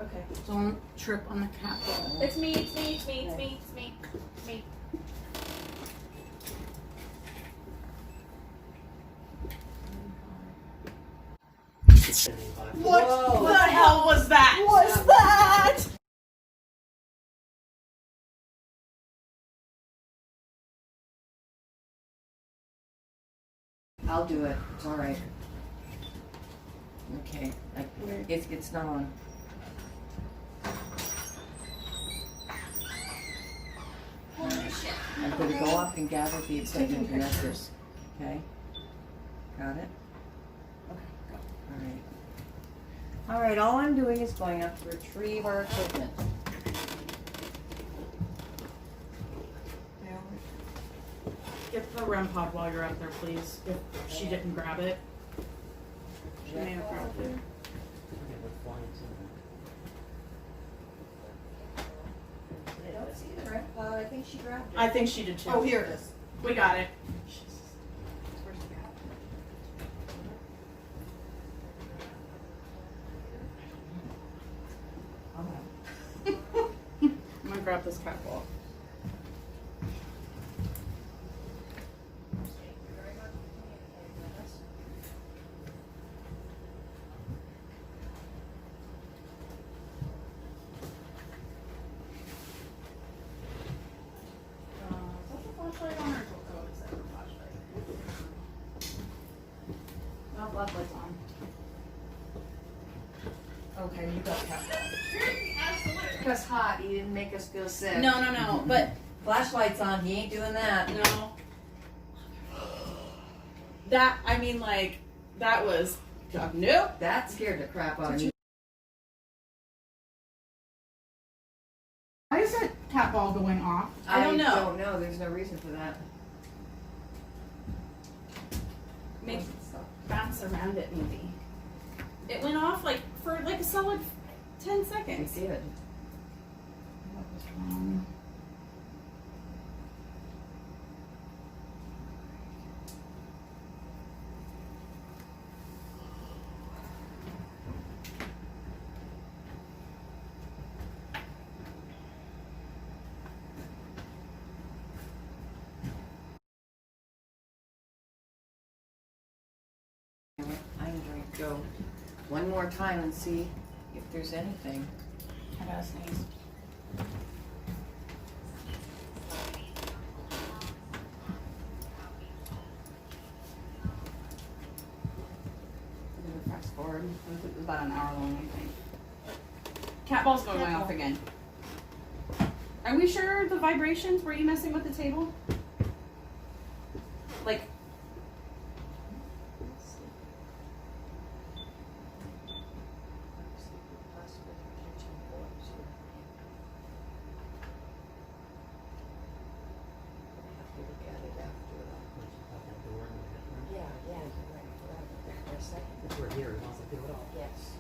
Okay. Don't trip on the cat ball. It's me, it's me, it's me, it's me, it's me, it's me. What Whoa. the hell was that? What's that? I'll do it. It's all right. Okay. It's not on. Holy shit. I'm going to go up and gather the excitement connectors. Okay. Got it? Okay, go. All right. All right. All I'm doing is going up to retrieve our equipment. Get the REM pod while you're up there, please. If she didn't grab it. She may have grabbed it. I don't see the red cloud. I think she grabbed it. I think she did too. Oh, here it is. We got it. Where's the cat? I'm gonna grab this cat ball. Flashlight on or is that a flashlight? No, flashlight's on. Okay, you got cat ball. Make us hot. He didn't make us feel sick. No, but Flashlight's on. He ain't doing that. no. That, I mean, like, that was, nope. That scared the crap out of me. Why is that cat ball going off? I don't know. I don't know. There's no reason for that. Maybe bounce around it, maybe. It went off like for like a solid 10 It seconds. did. What was wrong? I'm going to go one more time and see if there's anything. I gotta sneeze. Fast forward. It was about an hour long, I think. Cat ball's going off again. Are we sure the vibrations? Were you messing with the table? Like. If we're here, he wants to do it all. Yes.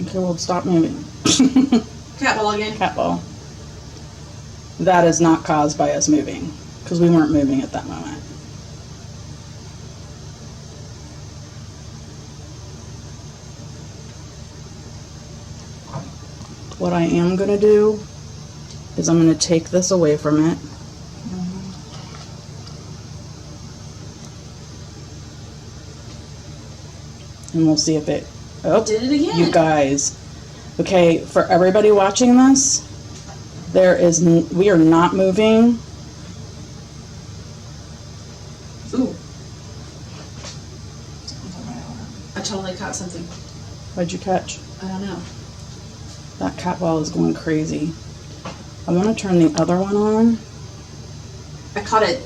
Okay, well, stop moving. Cat ball again. Cat ball. That is not caused by us moving, because we weren't moving at that moment. What I am going to do is I'm going to take this away from it. And we'll see if it... Oh, Did it again. you guys. Okay, for everybody watching this, we are not moving. Ooh. I totally caught something. What'd you catch? I don't know. That cat ball is going crazy. I want to turn the other one on. I caught it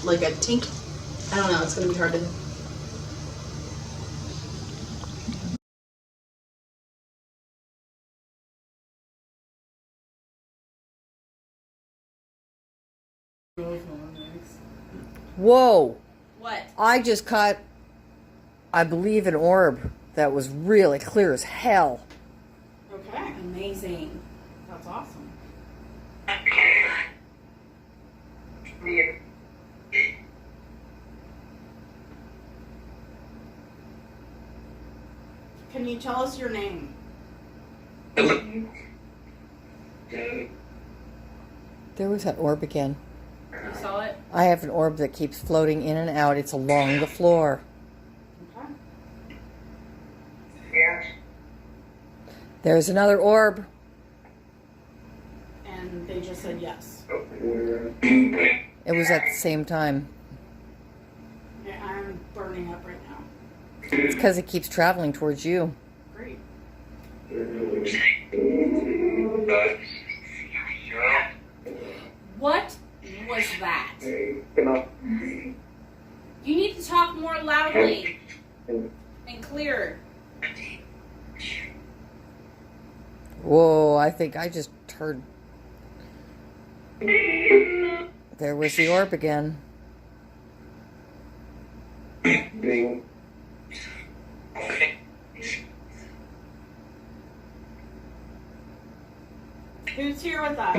like a tink. I don't know. It's gonna be hard to. Whoa! What? I just caught, I believe, an orb that was really clear as hell. Okay. Amazing. That's awesome. Can you tell us your name? There was that orb again. You saw it? I have an orb that keeps floating in and out. It's along the floor. Okay. There's another orb. And they just said yes. It was at the same time. Okay, I'm burning up right now. It's because it keeps traveling towards you. Great. What was that? You need to talk more loudly and clearer. Whoa, I think I just heard. There was the orb again. Who's here with us?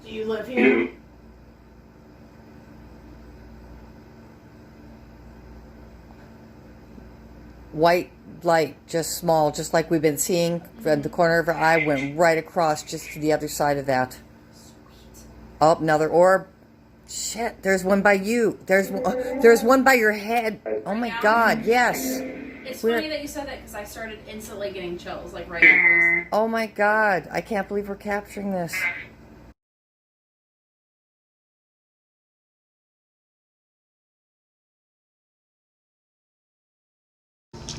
Do you live here? White light, just small, just like we've been seeing. The corner of her eye went right across just to the other side of that. Oh, another orb. Shit, there's one by you. There's one by your head. Oh my God, yes. It's funny that you said that because I started instantly getting chills, like right now. Oh my God, I can't believe we're capturing this.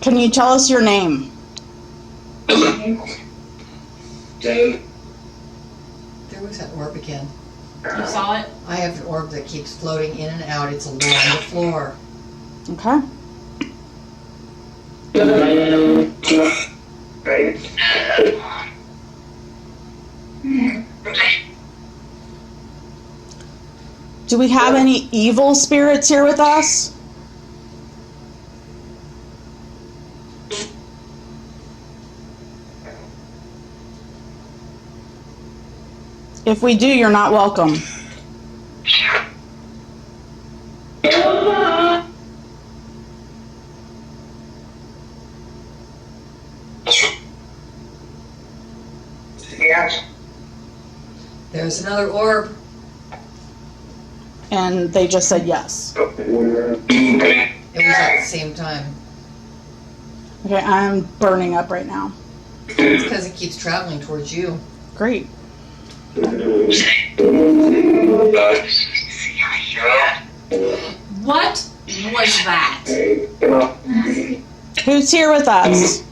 Can you tell us your name? There was that orb again. You saw it? I have an orb that keeps floating in and out. It's along the floor. Okay. Do we have any evil spirits here with us? If we do, you're not welcome. There's another orb. And they just said yes. It was at the same time. Okay, I'm burning up right now. It's because it keeps traveling towards you. Great. What was that? Who's here with us?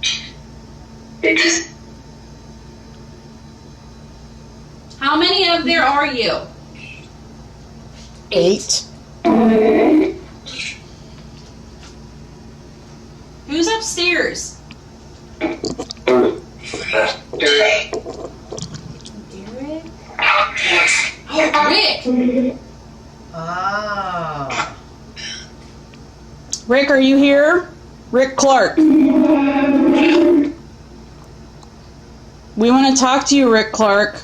How many of there are you? 8. Who's upstairs? Derek? Oh, Rick! Ah. Rick, are you here? Rick Clark. We want to talk to you, Rick Clark.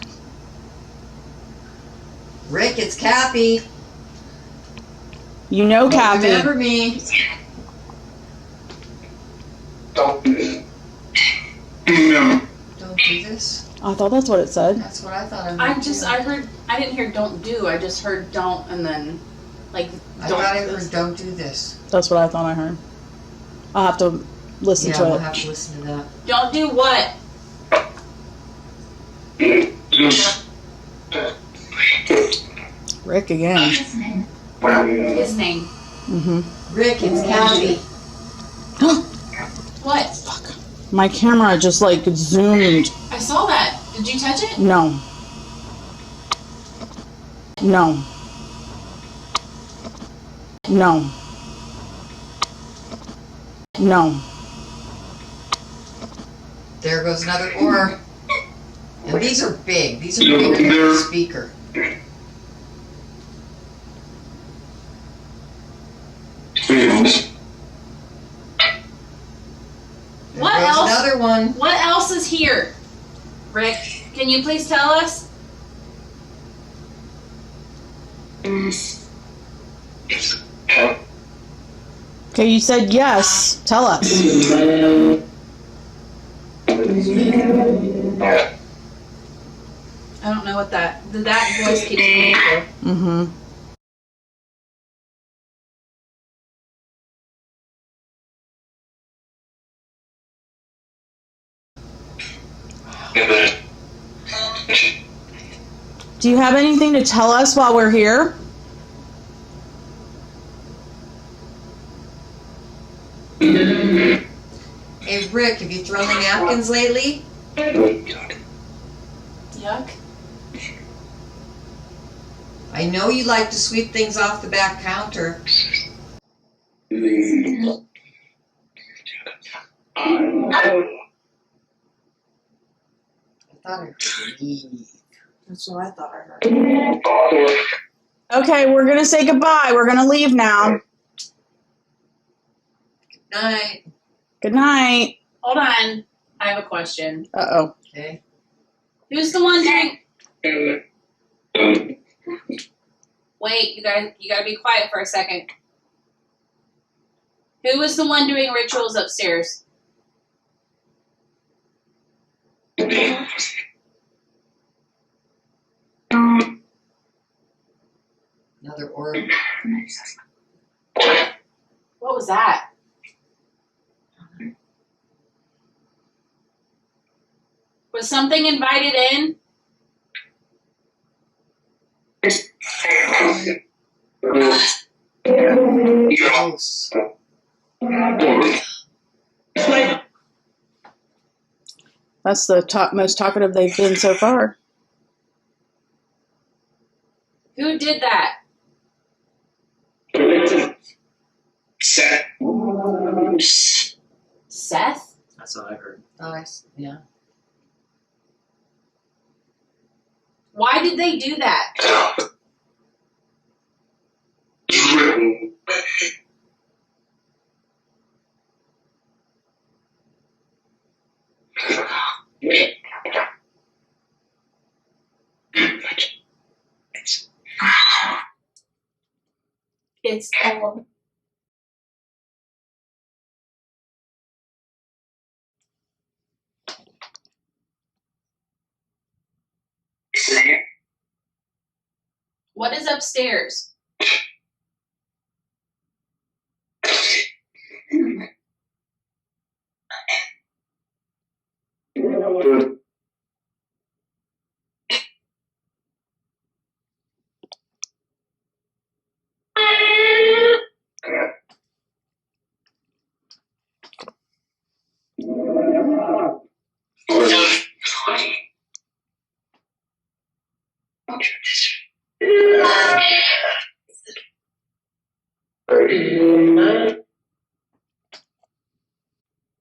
Rick, it's Kathy. You know Kathy. Remember me. Don't do this. I thought that's what it said. That's what I thought I heard. I didn't hear don't do, I just heard don't and then, like, I don't thought I do heard this. don't do this. That's what I thought I heard. I'll have to listen Yeah, to we'll it. have to listen to that. Don't do what? Rick again. His name. Mm-hmm. Rick, it's Kathy. What? Fuck. My camera just like zoomed. I saw that. Did you touch it? No. No. No. No. There goes another orb. And these are big. These are bigger than the speaker. another one. What else is here? Rick, can you please tell us? Okay, you said yes. Tell us. I don't know what that voice keeps coming through. Mm-hmm. Do you have anything to tell us while we're here? Hey, Rick, have you thrown the napkins lately? Yuck. I know you like to sweep things off the back counter. I thought I heard leave. That's what I thought I heard. Okay, we're gonna say goodbye. We're gonna leave now. Good night. Good night. Hold on. I have a question. Uh-oh. Okay. Who's the one doing... Wait, you gotta be quiet for a second. Who was the one doing rituals upstairs? Another orb. What was that? Was something invited in? Gross. That's the most talkative they've been so far. Who did that? Seth? That's what I heard. Nice. Yeah. Why did they do that? It's What is upstairs?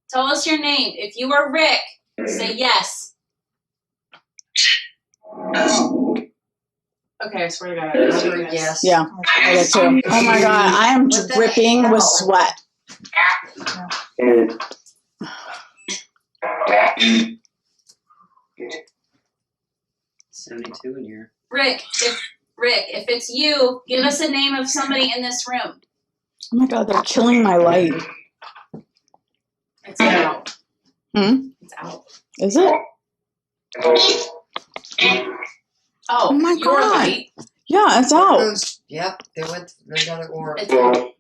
Tell us your name. If you are Rick, say yes. Okay, I swear to God, I heard yes. Yes. Yeah, I did too. Oh my God, I am What the dripping hell? with sweat. $72 in here. Rick, if it's you, give us a name of somebody in this room. Oh my God, they're killing my light. It's out. Hmm? It's out. Is it? Oh, my your God. light. Yeah, it's out. Those, yep, they went through another orb. It's out.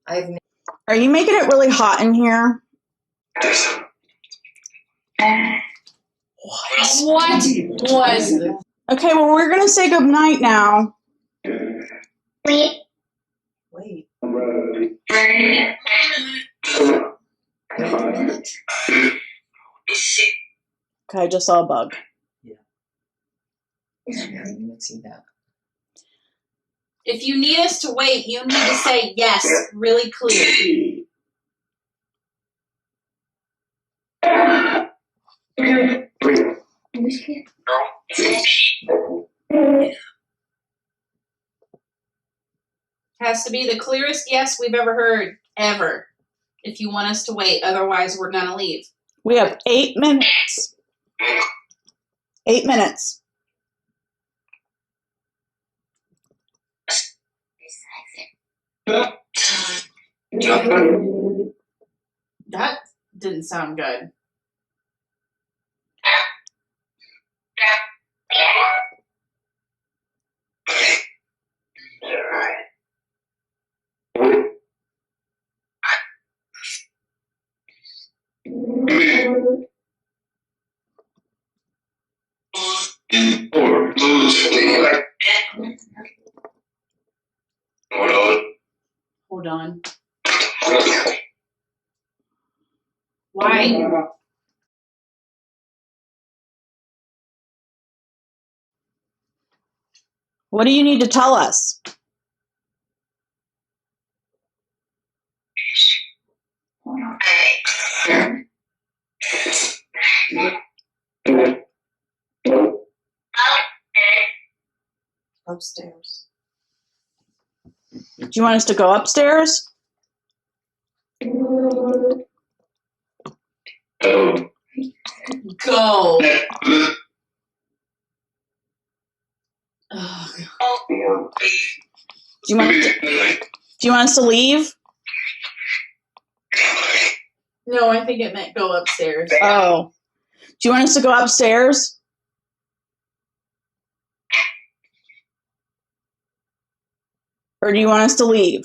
I've Are you making it really hot in here? What was it? Okay, well, we're gonna say goodnight now. wait. Wait. Wait a minute. Okay, I just saw a bug. Yeah, I didn't even see that. If you need us to wait, you need to say yes really clear. Has to be the clearest yes we've ever heard, ever. if you want us to wait. Otherwise, we're gonna leave. We have 8 minutes. 8 minutes. That didn't sound good. Hold on. Why? What do you need to tell us? Upstairs. Do you want us to go upstairs? Go. Ugh. Do you want us to leave? No, I think it meant go upstairs. Oh. Do you want us to go upstairs? Or do you want us to leave?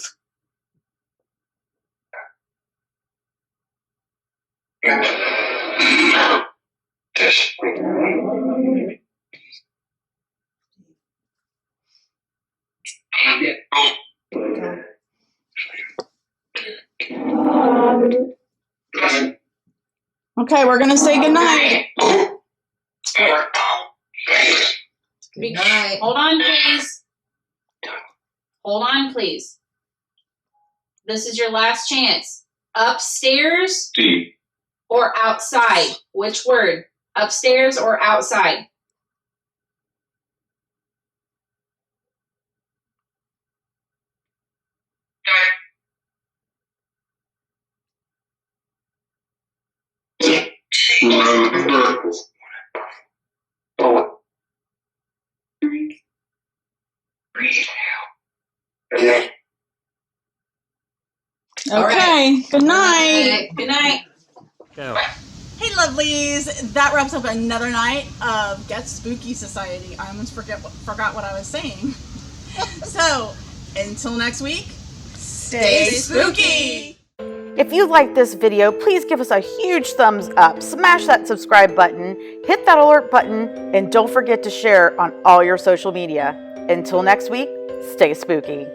Okay, we're going to say goodnight. Good night. Hold on, please. Hold on, please. This is your last chance. Upstairs or outside? Which word? Upstairs or outside? Okay, good night. Good night. Go. Hey, lovelies. That wraps up another night of Get Spooky Society. I almost forgot what I was saying. So, until next week, stay spooky. If you liked this video, please give us a huge thumbs up, smash that subscribe button, hit that alert button, and don't forget to share on all your social media. Until next week, stay spooky.